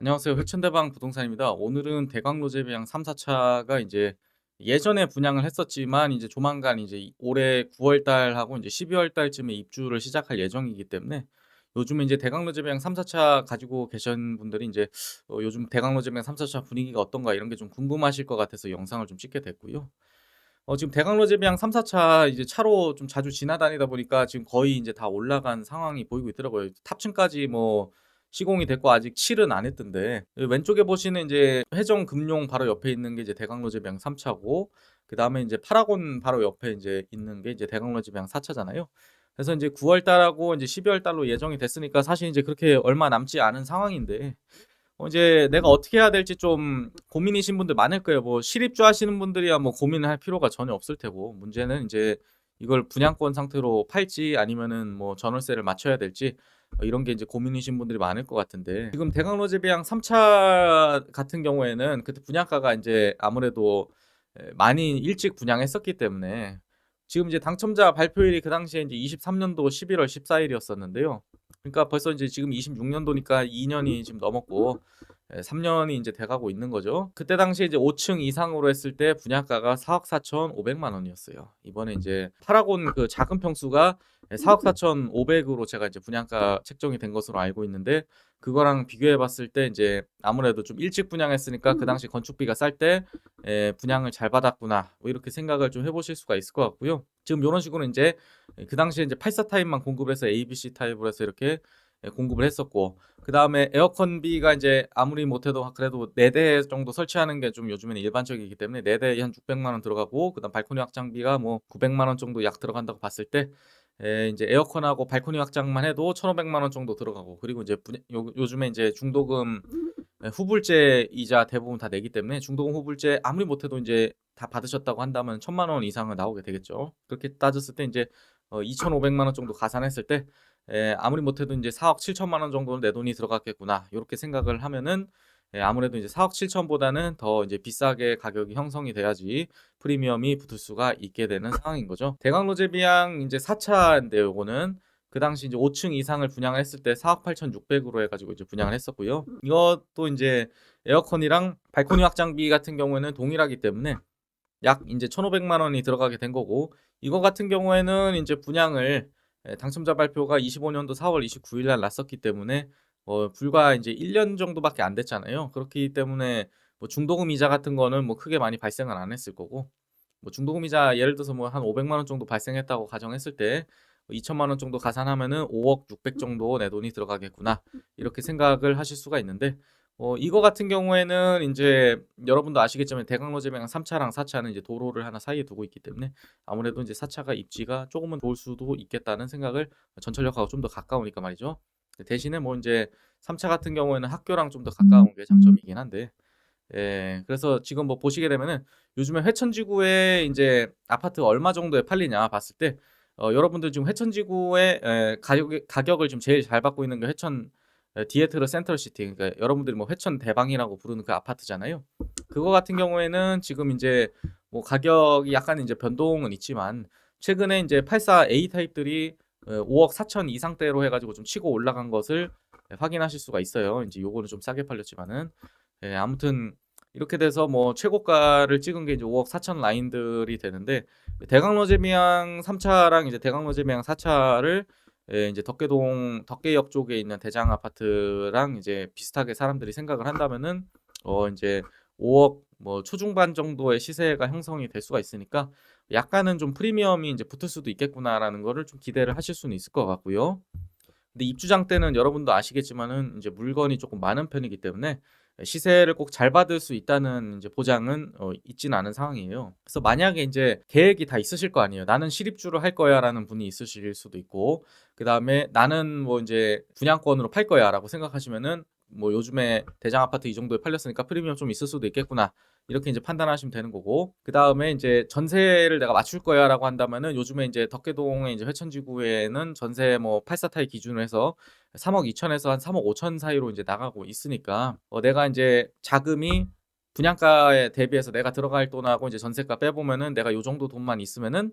안녕하세요. 회천대방 부동산입니다. 오늘은 대강로제비양 3, 4차가 이제 예전에 분양을 했었지만 이제 조만간 이제 올해 9월 달하고 이제 12월 달쯤에 입주를 시작할 예정이기 때문에 요즘에 이제 대강로제비양 3, 4차 가지고 계신 분들이 이제 요즘 대강로제비양 3, 4차 분위기가 어떤가 이런 게 좀 궁금하실 것 같아서 영상을 좀 찍게 됐고요. 지금 대강로제비양 3, 4차 이제 차로 좀 자주 지나다니다 보니까 지금 거의 이제 다 올라간 상황이 보이고 있더라고요. 탑층까지 뭐 시공이 됐고 아직 칠은 안 했던데 왼쪽에 보시는 이제 회정금룡 바로 옆에 있는 게 이제 대강로제비양 3 차고 그다음에 이제 파라곤 바로 옆에 이제 있는 게 이제 대강로제비양 4 차잖아요. 그래서 이제 9월 달하고 이제 12월 달로 예정이 됐으니까 사실 이제 그렇게 얼마 남지 않은 상황인데 이제 내가 어떻게 해야 될지 좀 고민이신 분들 많을 거예요. 뭐 실입주 하시는 분들이야 뭐 고민을 할 필요가 전혀 없을 테고 문제는 이제 이걸 분양권 상태로 팔지 아니면은 뭐 전월세를 맞춰야 될지 이런 게 이제 고민이신 분들이 많을 것 같은데 지금 대강로제비양 3차 같은 경우에는 그때 분양가가 인제 아무래도 많이 일찍 분양했었기 때문에 지금 이제 당첨자 발표일이 그 당시에 인제 23 년도 11월 14 일이었었는데요. 그러니까 벌써 이제 지금 26 년도니까 2 년이 지금 넘었고 3 년이 인제 돼 가고 있는 거죠. 그때 당시에 이제 5층 이상으로 했을 때 분양가가 4억 4,500만 원이었어요. 이번에 인제 파라곤 그 작은 평수가 4억 4,500 으로 제가 이제 분양가 책정이 된 것으로 알고 있는데 그거랑 비교해 봤을 때 인제 아무래도 좀 일찍 분양했으니까 그 당시 건축비가 쌀 때 '분양을 잘 받았구나.' 뭐 이렇게 생각을 좀 해 보실 수가 있을 것 같고요. 지금 요런 식으로 인제 그 당시에 인제 84 타입만 공급을 해서 ABC 타입으로 해서 이렇게 공급을 했었고 그다음에 에어컨비가 인제 아무리 못해도 그래도 4대 정도 설치하는 게 좀 요즘에는 일반적이기 때문에 4 대에 한 600만 원 들어가고 그다음 발코니 확장비가 뭐 900만 원 정도 약 들어간다고 봤을 때 인제 에어컨하고 발코니 확장만 해도 1,500만 원 정도 들어가고 그리고 이제 요즘에 인제 중도금 후불제 이자 대부분 다 내기 때문에 중도금 후불제 아무리 못해도 인제 다 받으셨다고 한다면 1,000만 원 이상은 나오게 되겠죠. 그렇게 따졌을 때 인제 2,500만 원 정도 가산했을 때 아무리 못해도 인제 4억 7천만 원 정도는 '내 돈이 들어갔겠구나.' 요렇게 생각을 하면은 아무래도 이제 4억 7천 보다는 더 이제 비싸게 가격이 형성이 돼야지 프리미엄이 붙을 수가 있게 되는 상황인 거죠. 대강로제비양 인제 4 차인데 요거는 그 당시 이제 5층 이상을 분양을 했을 때 4억 8,600 으로 해 가지고 이제 분양을 했었고요. 이것도 인제 에어컨이랑 발코니 확장비 같은 경우에는 동일하기 때문에 약 인제 1,500만 원이 들어가게 된 거고 이거 같은 경우에는 인제 분양을 당첨자 발표가 25 년도 4월 29일 날 났었기 때문에 불과 인제 1년 정도밖에 안 됐잖아요. 그렇기 때문에 뭐 중도금 이자 같은 거는 뭐 크게 많이 발생을 안 했을 거고 뭐 중도금 이자 예를 들어서 뭐 한 500만 원 정도 발생했다고 가정했을 때 2천만 원 정도 가산하면은 5억 6백 정도 '내 돈이 들어가겠구나.' 이렇게 생각을 하실 수가 있는데 이거 같은 경우에는 인제 여러분도 아시겠지만 대강로제명 3 차랑 4 차는 이제 도로를 하나 사이에 두고 있기 때문에 아무래도 인제 4 차가 입지가 쪼금은 좋을 수도 있겠다는 생각을 전철역하고 좀 더 가까우니까 말이죠. 대신에 뭐 인제 3차 같은 경우에는 학교랑 좀 더 가까운 게 장점이긴 한데 그래서 지금 뭐 보시게 되면은 요즘에 회천지구에 인제 아파트 얼마 정도에 팔리냐 봤을 때 여러분들 지금 회천지구에 가격을 지금 제일 잘 받고 있는 게 회천 디에트르 센트럴시티 그러니까 여러분들이 뭐 회천 대방이라고 부르는 그 아파트잖아요. 그거 같은 경우에는 지금 인제 뭐 가격이 약간 인제 변동은 있지만 최근에 인제 84 A 타입들이 5억 4천 이상대로 해 가지고 좀 치고 올라간 것을 확인하실 수가 있어요. 인제 요거는 좀 싸게 팔렸지만은. 아무튼 이렇게 돼서 뭐 최고가를 찍은 게 이제 5억 4천 라인들이 되는데 대강로제미양 3 차랑 이제 대강로제미양 4 차를 인제 덕계역 쪽에 있는 대장 아파트랑 이제 비슷하게 사람들이 생각을 한다면은 인제 5억 뭐 초중반 정도의 시세가 형성이 될 수가 있으니까 '약간은 좀 프리미엄이 인제 붙을 수도 있겠구나.'라는 거를 좀 기대를 하실 수는 있을 것 같고요. 근데 입주장 때는 여러분도 아시겠지만은 인제 물건이 쪼끔 많은 편이기 때문에 시세를 꼭 잘 받을 수 있다는 인제 보장은 있지는 않은 상황이에요. 그래서 만약에 인제 계획이 다 있으실 거 아니에요. '나는 실입주를 할 거야.'라는 분이 있으실 수도 있고 그다음에 '나는 뭐 인제 분양권으로 팔 거야.'라고 생각하시면은 뭐 '요즘에 대장 아파트 이 정도에 팔렸으니까 프리미엄 좀 있을 수도 있겠구나.' 이렇게 인제 판단하시면 되는 거고 그다음에 인제 '전세를 내가 맞출 거야.'라고 한다면은 요즘에 인제 덕계동에 인제 회천지구에는 전세 뭐 84 타입 기준으로 해서 3억 2천 에서 한 3억 5천 사이로 인제 나가고 있으니까 내가 인제 자금이 분양가에 대비해서 내가 들어갈 돈하고 이제 전세가 빼보면은 내가 요 정도 돈만 있으면은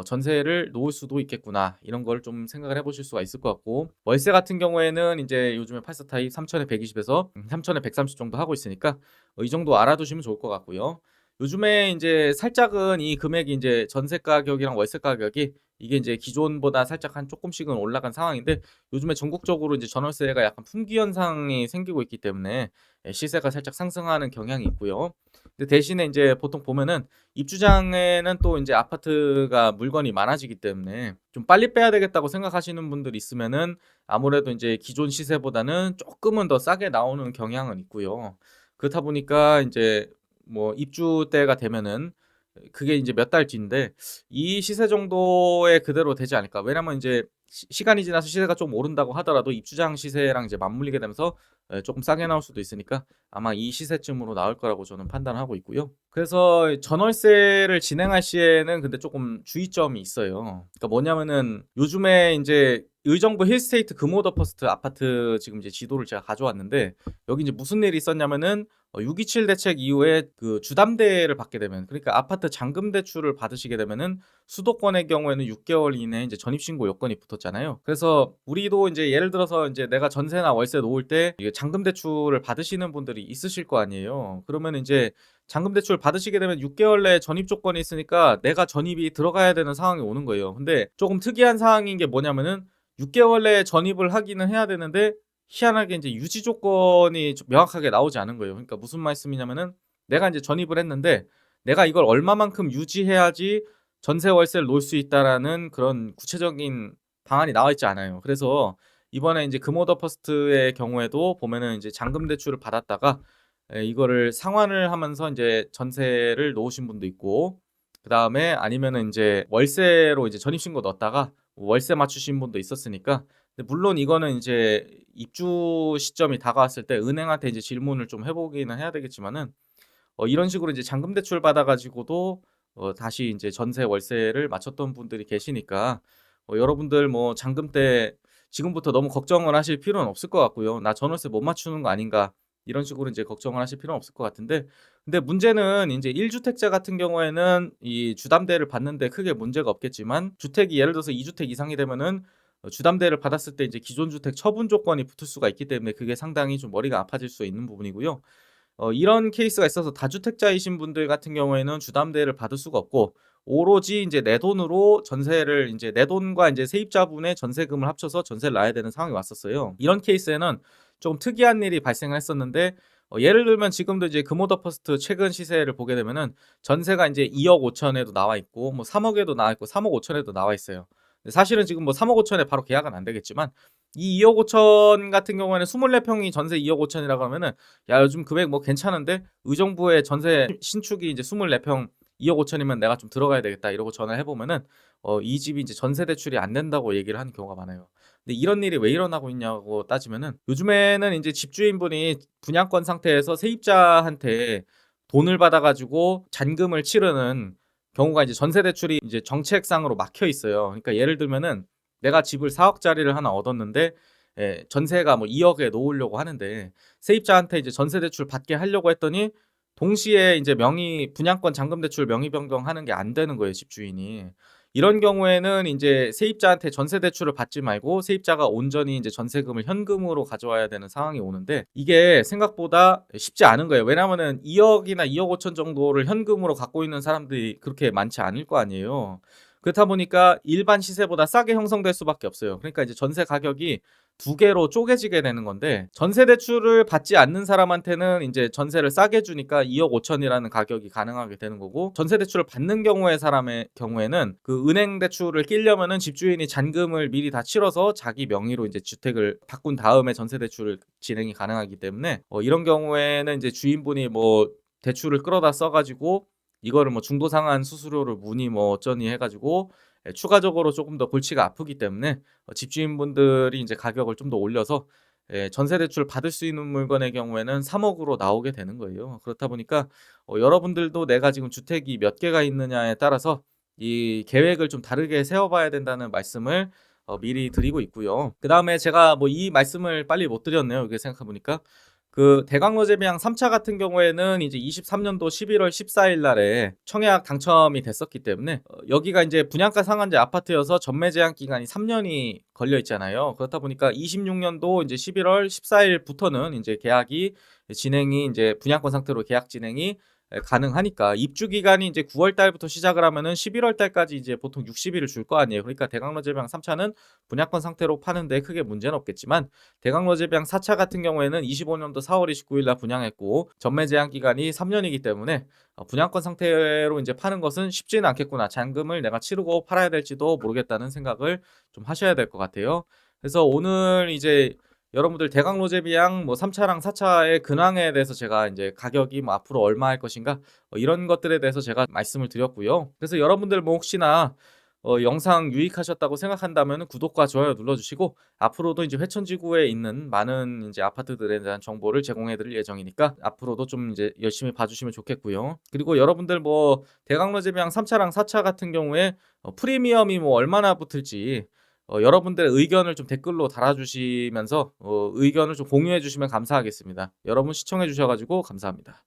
전세를 놓을 수도 있겠구나. 이런 걸 좀 생각을 해 보실 수가 있을 것 같고, 월세 같은 경우에는 인제 요즘에 8사 타입 3천에 120 에서 3천에 130 정도 하고 있으니까 이 정도 알아두시면 좋을 것 같고요. 요즘에 인제 살짝은 이 금액이 인제 전세 가격이랑 월세 가격이 이게 인제 기존보다 살짝 한 쪼끔씩은 올라간 상황인데, 요즘에 전국적으로 이제 전월세가 약간 품귀 현상이 생기고 있기 때문에 시세가 살짝 상승하는 경향이 있고요. 근데 대신에 인제 보통 보면은 입주장에는 또 인제 아파트가 물건이 많아지기 때문에 좀 '빨리 빼야 되겠다.'고 생각하시는 분들이 있으면은 아무래도 인제 기존 시세보다는 쪼끔은 더 싸게 나오는 경향은 있고요. 그렇다 보니까 인제 뭐 입주 때가 되면은 그게 인제 몇 달 뒤인데 이 시세 정도에 그대로 되지 않을까. 왜냐면 인제 시간이 지나서 시세가 좀 오른다고 하더라도 입주장 시세랑 이제 맞물리게 되면서 쪼끔 싸게 나올 수도 있으니까 아마 이 시세쯤으로 나올 거라고 저는 판단하고 있고요. 그래서 전월세를 진행할 시에는 근데 쪼끔 주의점이 있어요. 그러니까 뭐냐면은 요즘에 인제 의정부 힐스테이트 금오더 퍼스트 아파트 지금 이제 지도를 제가 가져왔는데, 여기 이제 무슨 일이 있었냐면은 6.27 대책 이후에 그 주담대를 받게 되면, 그러니까 아파트 잔금 대출을 받으시게 되면은 수도권의 경우에는 6개월 이내에 이제 전입신고 요건이 붙었잖아요. 그래서 우리도 인제 예를 들어서 인제 내가 전세나 월세 놓을 때 이게 잔금 대출을 받으시는 분들이 있으실 거 아니에요. 그러면은 인제 잔금 대출 받으시게 되면 6개월 내에 전입 조건이 있으니까 내가 전입이 들어가야 되는 상황이 오는 거예요. 근데 쪼금 특이한 상황인 게 뭐냐면은 6개월 내에 전입을 하기는 해야 되는데 희한하게 인제 유지 조건이 좀 명확하게 나오지 않은 거예요. 그러니까 무슨 말씀이냐면은 내가 인제 전입을 했는데 내가 이걸 얼마만큼 유지해야지 전세 월세를 놓을 수 있다라는 그런 구체적인 방안이 나와 있지 않아요. 그래서 이번에 인제 금오더 퍼스트의 경우에도 보면은 인제 잔금 대출을 받았다가 이거를 상환을 하면서 인제 전세를 놓으신 분도 있고, 그다음에 아니면은 인제 월세로 이제 전입신고 넣었다가 월세 맞추신 분도 있었으니까. 근데 물론 이거는 인제 입주 시점이 다가왔을 때 은행한테 이제 질문을 좀 해 보기는 해야 되겠지만은 이런 식으로 이제 잔금 대출 받아 가지고도 다시 인제 전세 월세를 맞췄던 분들이 계시니까 여러분들 뭐 잔금 때 지금부터 너무 걱정을 하실 필요는 없을 것 같고요. '나 전월세 못 맞추는 거 아닌가.' 이런 식으로 인제 걱정을 하실 필요는 없을 것 같은데, 근데 문제는 인제 1 주택자 같은 경우에는 이 주담대를 받는 데 크게 문제가 없겠지만, 주택이 예를 들어서 2 주택 이상이 되면은 주담대를 받았을 때 이제 기존 주택 처분 조건이 붙을 수가 있기 때문에 그게 상당히 좀 머리가 아파질 수 있는 부분이고요. 이런 케이스가 있어서 다주택자이신 분들 같은 경우에는 주담대를 받을 수가 없고, 오로지 인제 내 돈으로 전세를 인제 내 돈과 인제 세입자분의 전세금을 합쳐서 전세를 놔야 되는 상황이 왔었어요. 이런 케이스에는 좀 특이한 일이 발생을 했었는데, 예를 들면 지금도 이제 금오더 퍼스트 최근 시세를 보게 되면은 전세가 인제 2억 5천 에도 나와 있고 뭐 3억 에도 나와 있고 3억 5천 에도 나와 있어요. 근데 사실은 지금 뭐 3억 5천 에 바로 계약은 안 되겠지만, 이 2억 5천 같은 경우에는 24 평이 전세 2억 5천 이라고 하면은 '야 요즘 금액 뭐 괜찮은데? 의정부에 전세 신축이 이제 24평 2억 5천 이면 내가 좀 들어가야 되겠다.' 이러고 전화를 해 보면은 이 집이 이제 전세 대출이 안 된다고 얘기를 하는 경우가 많아요. 근데 이런 일이 왜 일어나고 있냐고 따지면은, 요즘에는 인제 집주인분이 분양권 상태에서 세입자한테 돈을 받아 가지고 잔금을 치르는 경우가 이제 전세 대출이 이제 정책상으로 막혀 있어요. 그러니까 예를 들면은 내가 집을 4억 짜리를 하나 얻었는데 전세가 뭐 2억에 놓으려고 하는데 세입자한테 이제 전세 대출 받게 하려고 했더니 동시에 인제 명의 분양권 잔금 대출 명의 변경하는 게 안 되는 거예요, 집주인이. 이런 경우에는 인제 세입자한테 전세 대출을 받지 말고 세입자가 온전히 인제 전세금을 현금으로 가져와야 되는 상황이 오는데, 이게 생각보다 쉽지 않은 거예요. 왜냐하면은 2억 이나 2억 5천 정도를 현금으로 갖고 있는 사람들이 그렇게 많지 않을 거 아니에요. 그렇다 보니까 일반 시세보다 싸게 형성될 수밖에 없어요. 그러니까 이제 전세 가격이 두 개로 쪼개지게 되는 건데, 전세 대출을 받지 않는 사람한테는 인제 전세를 싸게 주니까 2억 5천 이라는 가격이 가능하게 되는 거고, 전세 대출을 받는 경우의 사람의 경우에는 그 은행 대출을 끼려면은 집주인이 잔금을 미리 다 치러서 자기 명의로 인제 주택을 바꾼 다음에 전세 대출을 진행이 가능하기 때문에 이런 경우에는 인제 주인분이 뭐 대출을 끌어다 써 가지고 이거를 뭐 중도 상환 수수료를 무니 뭐 어쩌니 해 가지고 추가적으로 쪼금 더 골치가 아프기 때문에 집주인분들이 인제 가격을 좀 더 올려서 전세 대출 받을 수 있는 물건의 경우에는 3억 으로 나오게 되는 거예요. 그렇다 보니까 여러분들도 내가 지금 주택이 몇 개가 있느냐에 따라서 이 계획을 좀 다르게 세워 봐야 된다는 말씀을 미리 드리고 있고요. 그다음에 제가 뭐 이 말씀을 빨리 못 드렸네요, 이게 생각해 보니까. 그 대강로제비양 3차 같은 경우에는 이제 23년도 11월 14일 날에 청약 당첨이 됐었기 때문에 여기가 이제 분양가 상한제 아파트여서 전매 제한 기간이 3 년이 걸려 있잖아요. 그렇다 보니까 26년도 이제 11월 14일부터는 이제 계약이 진행이 이제 분양권 상태로 계약 진행이 가능하니까 입주 기간이 이제 9월 달부터 시작을 하면은 11월 달까지 이제 보통 60일을 줄 거 아니에요. 그러니까 대강로제비양 3 차는 분양권 상태로 파는데 크게 문제는 없겠지만 대강로제비양 4차 같은 경우에는 25년도 4월 29일 날 분양했고 전매 제한 기간이 3년이기 때문에 분양권 상태로 이제 파는 것은 쉽지는 않겠구나. 잔금을 내가 치르고 팔아야 될지도 모르겠다는 생각을 좀 하셔야 될 것 같아요. 그래서 오늘 이제 여러분들 대강로제비양 뭐 3차랑 4차의 근황에 대해서 제가 이제 가격이 뭐 앞으로 얼마 할 것인가 이런 것들에 대해서 제가 말씀을 드렸고요. 그래서 여러분들 뭐 혹시나 영상 유익하셨다고 생각한다면 구독과 좋아요 눌러주시고 앞으로도 이제 회천지구에 있는 많은 이제 아파트들에 대한 정보를 제공해 드릴 예정이니까 앞으로도 좀 이제 열심히 봐주시면 좋겠고요. 그리고 여러분들 뭐 대강로제비양 3차랑 4차 같은 경우에 프리미엄이 뭐 얼마나 붙을지 여러분들의 의견을 좀 댓글로 달아주시면서 의견을 좀 공유해 주시면 감사하겠습니다. 여러분 시청해 주셔가지고 감사합니다.